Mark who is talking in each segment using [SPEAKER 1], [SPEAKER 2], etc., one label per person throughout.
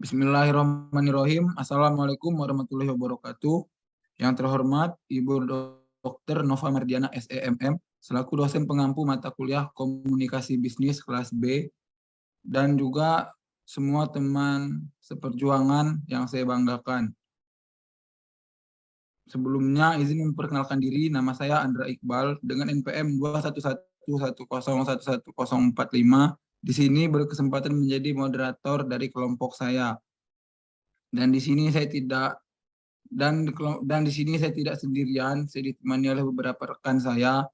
[SPEAKER 1] Bismillahirrahmanirrahim. Assalamualaikum warahmatullahi wabarakatuh. Yang terhormat Ibu Dr. Nova Mardiana SEMM, selaku dosen pengampu mata kuliah Komunikasi Bisnis kelas B, dan juga semua teman seperjuangan yang saya banggakan. Sebelumnya izin memperkenalkan diri, nama saya Andra Iqbal dengan NPM 21110111045. Di sini berkesempatan menjadi moderator dari kelompok saya. Dan di sini saya tidak sendirian, saya ditemani oleh beberapa rekan saya.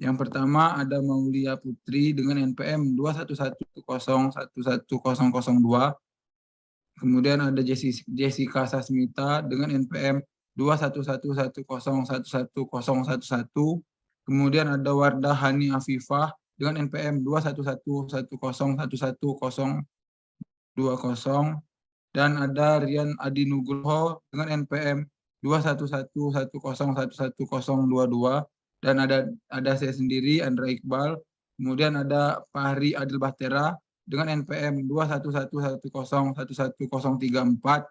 [SPEAKER 1] Yang pertama ada Maulia Putri dengan NPM 211011002. Kemudian ada Jessica Sasmita dengan NPM 21110111011. Kemudian ada Wardah Hani Afifah dengan NPM 21110111020. Dan ada Rian Adi Nugroho dengan NPM 21110111022. Dan ada saya sendiri, Andra Iqbal. Kemudian ada Fahri Adil Bahtera dengan NPM 21110111034.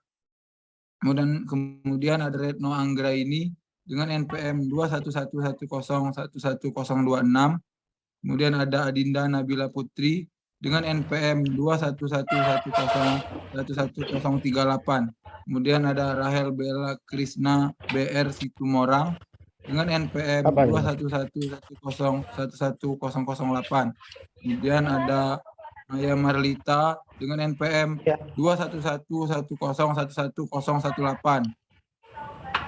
[SPEAKER 1] Kemudian ada Retno Anggraini dengan NPM 21110111026. Kemudian ada Adinda Nabila Putri dengan NPM 21110111038. Kemudian ada Rahel Bella Krisna BR Situmorang dengan NPM 21110111008. Kemudian ada Maya Marlita dengan NPM 21110111018.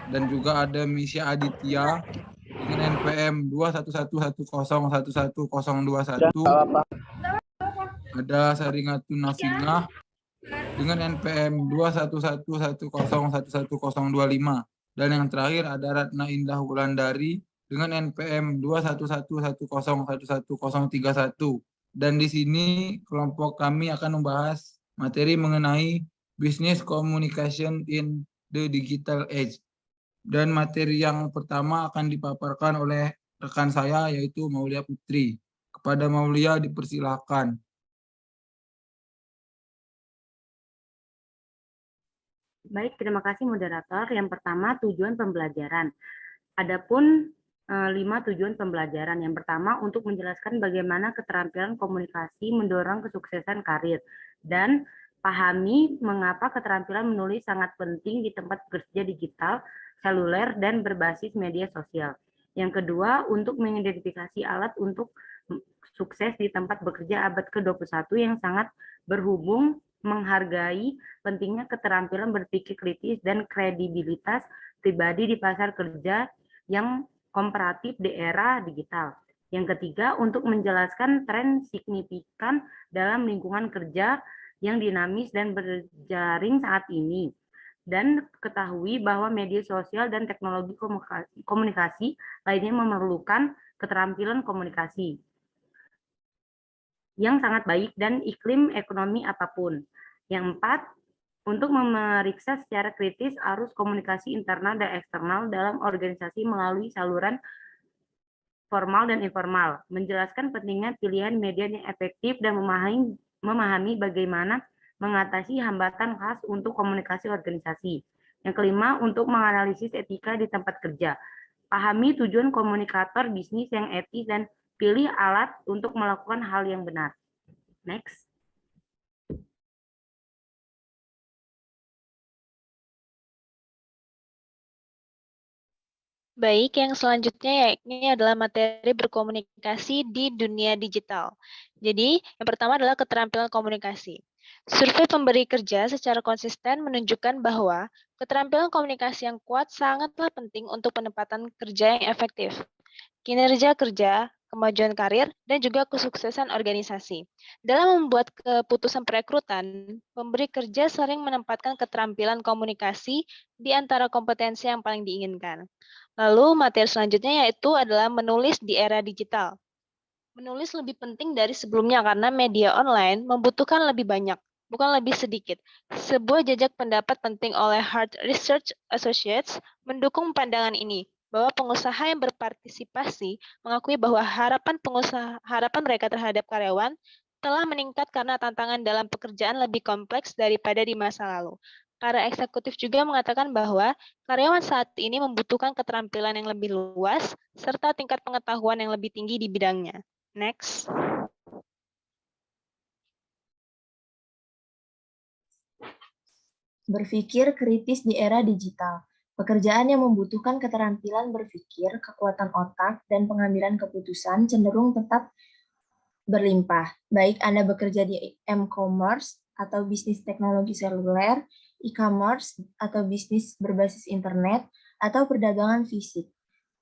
[SPEAKER 1] Dan juga ada Misha Aditya dengan NPM 21110111021. Ada Saringatun Nafinah dengan NPM 21110111025. Dan yang terakhir ada Ratna Indah Wulandari dengan NPM 21110111031. Dan di sini kelompok kami akan membahas materi mengenai Business Communication in the Digital Age. Dan materi yang pertama akan dipaparkan oleh rekan saya, yaitu Maulia Putri. Kepada Maulia dipersilakan.
[SPEAKER 2] Baik, terima kasih moderator. Yang pertama, tujuan pembelajaran. Adapun 5 tujuan pembelajaran. Yang pertama, untuk menjelaskan bagaimana keterampilan komunikasi mendorong kesuksesan karir. Dan pahami mengapa keterampilan menulis sangat penting di tempat kerja digital, seluler, dan berbasis media sosial. Yang kedua, untuk mengidentifikasi alat untuk sukses di tempat bekerja abad ke-21 yang sangat berhubung menghargai pentingnya keterampilan berpikir kritis dan kredibilitas pribadi di pasar kerja yang komparatif di era digital. Yang ketiga, untuk menjelaskan tren signifikan dalam lingkungan kerja yang dinamis dan berjaring saat ini. Dan ketahui bahwa media sosial dan teknologi komunikasi lainnya memerlukan keterampilan komunikasi yang sangat baik dan iklim ekonomi apapun. Yang empat, untuk memeriksa secara kritis arus komunikasi internal dan eksternal dalam organisasi melalui saluran formal dan informal, menjelaskan pentingnya pilihan media yang efektif dan memahami bagaimana mengatasi hambatan khas untuk komunikasi organisasi. Yang kelima, untuk menganalisis etika di tempat kerja. Pahami tujuan komunikator bisnis yang etis dan pilih alat untuk melakukan hal yang benar. Next.
[SPEAKER 3] Baik, yang selanjutnya yakni adalah materi berkomunikasi di dunia digital. Jadi, yang pertama adalah keterampilan komunikasi. Survei pemberi kerja secara konsisten menunjukkan bahwa keterampilan komunikasi yang kuat sangatlah penting untuk penempatan kerja yang efektif, kinerja kerja, kemajuan karir, dan juga kesuksesan organisasi. Dalam membuat keputusan perekrutan, pemberi kerja sering menempatkan keterampilan komunikasi di antara kompetensi yang paling diinginkan. Lalu materi selanjutnya yaitu adalah menulis di era digital. Menulis lebih penting dari sebelumnya karena media online membutuhkan lebih banyak, bukan lebih sedikit. Sebuah jajak pendapat penting oleh Hart Research Associates mendukung pandangan ini, bahwa pengusaha yang berpartisipasi mengakui bahwa harapan mereka terhadap karyawan telah meningkat karena tantangan dalam pekerjaan lebih kompleks daripada di masa lalu. Para eksekutif juga mengatakan bahwa karyawan saat ini membutuhkan keterampilan yang lebih luas serta tingkat pengetahuan yang lebih tinggi di bidangnya. Next.
[SPEAKER 4] Berpikir kritis di era digital. Pekerjaan yang membutuhkan keterampilan berpikir, kekuatan otak, dan pengambilan keputusan cenderung tetap berlimpah. Baik Anda bekerja di e-commerce atau bisnis teknologi seluler, e-commerce atau bisnis berbasis internet, atau perdagangan fisik.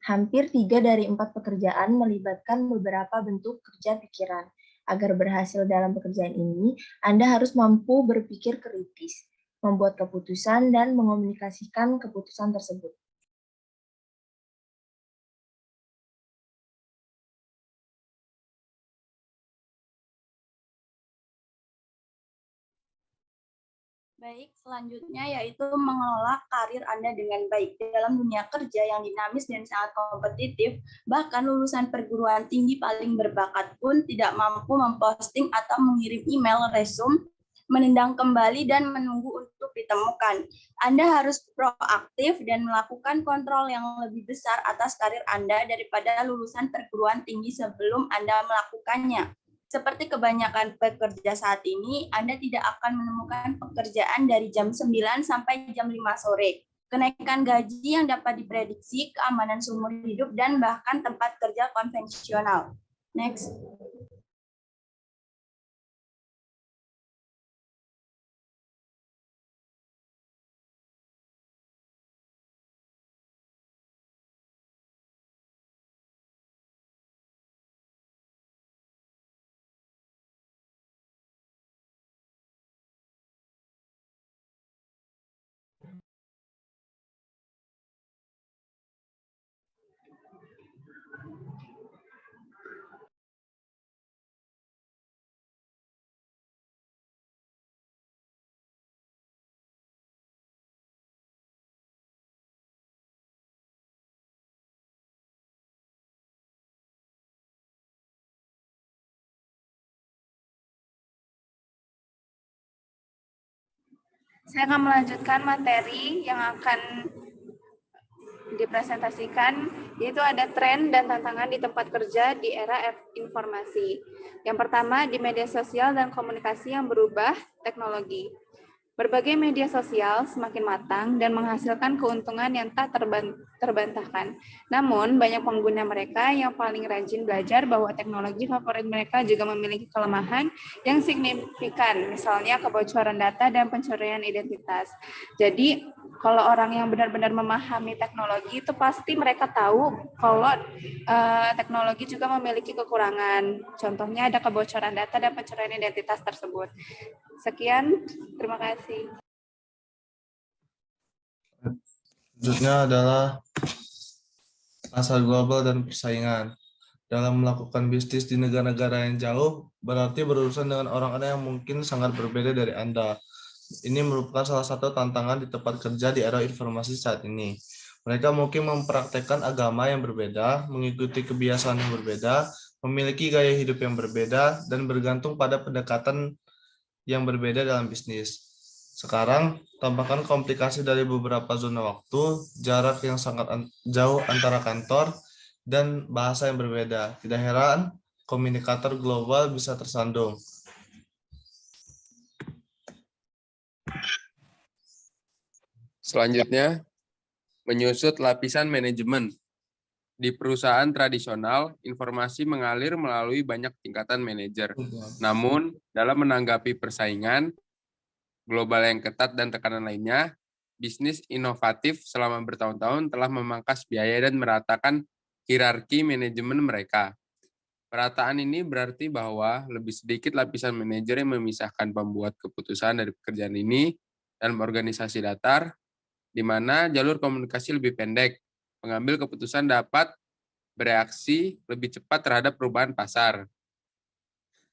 [SPEAKER 4] Hampir 3 dari 4 pekerjaan melibatkan beberapa bentuk kerja pikiran. Agar berhasil dalam pekerjaan ini, Anda harus mampu berpikir kritis, membuat keputusan, dan mengomunikasikan keputusan tersebut.
[SPEAKER 5] Baik, selanjutnya yaitu mengelola karir Anda dengan baik. Dalam dunia kerja yang dinamis dan sangat kompetitif, bahkan lulusan perguruan tinggi paling berbakat pun tidak mampu memposting atau mengirim email resume, menendang kembali dan menunggu untuk ditemukan. Anda harus proaktif dan melakukan kontrol yang lebih besar atas karir Anda daripada lulusan perguruan tinggi sebelum Anda melakukannya. Seperti kebanyakan pekerja saat ini, Anda tidak akan menemukan pekerjaan dari jam 9 sampai jam 5 sore. Kenaikan gaji yang dapat diprediksi, keamanan seumur hidup, dan bahkan tempat kerja konvensional. Next. Saya akan melanjutkan materi yang akan dipresentasikan, yaitu ada tren dan tantangan di tempat kerja di era informasi. Yang pertama, di media sosial dan komunikasi yang berubah teknologi. Berbagai media sosial semakin matang dan menghasilkan keuntungan yang tak terbantahkan. Namun, banyak pengguna mereka yang paling rajin belajar bahwa teknologi favorit mereka juga memiliki kelemahan yang signifikan, misalnya kebocoran data dan pencurian identitas. Jadi, kalau orang yang benar-benar memahami teknologi itu pasti mereka tahu kalau teknologi juga memiliki kekurangan. Contohnya ada kebocoran data dan pencurian identitas tersebut. Sekian, terima kasih.
[SPEAKER 6] Selanjutnya adalah pasar global dan persaingan. Dalam melakukan bisnis di negara-negara yang jauh, berarti berurusan dengan orang-orang yang mungkin sangat berbeda dari Anda. Ini merupakan salah satu tantangan di tempat kerja di era informasi saat ini. Mereka mungkin mempraktekkan agama yang berbeda, mengikuti kebiasaan yang berbeda, memiliki gaya hidup yang berbeda, dan bergantung pada pendekatan yang berbeda dalam bisnis. Sekarang, tambahkan komplikasi dari beberapa zona waktu, jarak yang sangat jauh antara kantor, dan bahasa yang berbeda. Tidak heran, komunikator global bisa tersandung.
[SPEAKER 7] Selanjutnya, menyusut lapisan manajemen. Di perusahaan tradisional, informasi mengalir melalui banyak tingkatan manajer. Namun, dalam menanggapi persaingan global yang ketat dan tekanan lainnya, bisnis inovatif selama bertahun-tahun telah memangkas biaya dan meratakan hierarki manajemen mereka. Perataan ini berarti bahwa lebih sedikit lapisan manajer yang memisahkan pembuat keputusan dari pekerjaan ini dalam organisasi datar, di mana jalur komunikasi lebih pendek. Pengambil keputusan dapat bereaksi lebih cepat terhadap perubahan pasar.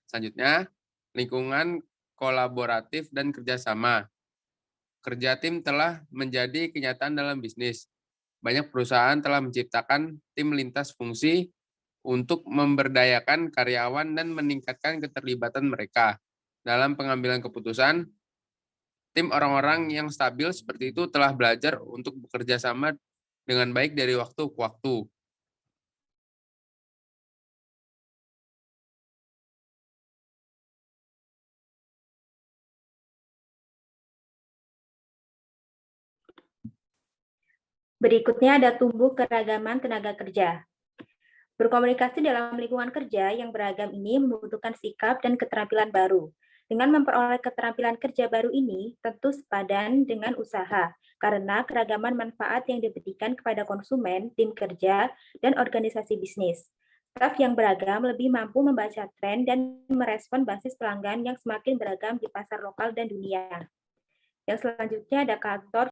[SPEAKER 7] Selanjutnya, lingkungan kolaboratif dan kerjasama. Kerja tim telah menjadi kenyataan dalam bisnis. Banyak perusahaan telah menciptakan tim lintas fungsi untuk memberdayakan karyawan dan meningkatkan keterlibatan mereka dalam pengambilan keputusan. Tim orang-orang yang stabil seperti itu telah belajar untuk bekerja sama dengan baik dari waktu ke waktu.
[SPEAKER 8] Berikutnya ada tumbuh keragaman tenaga kerja. Berkomunikasi dalam lingkungan kerja yang beragam ini membutuhkan sikap dan keterampilan baru. Dengan memperoleh keterampilan kerja baru ini, tentu sepadan dengan usaha, karena keragaman manfaat yang diberikan kepada konsumen, tim kerja, dan organisasi bisnis. Staf yang beragam lebih mampu membaca tren dan merespon basis pelanggan yang semakin beragam di pasar lokal dan dunia. Yang selanjutnya ada kantor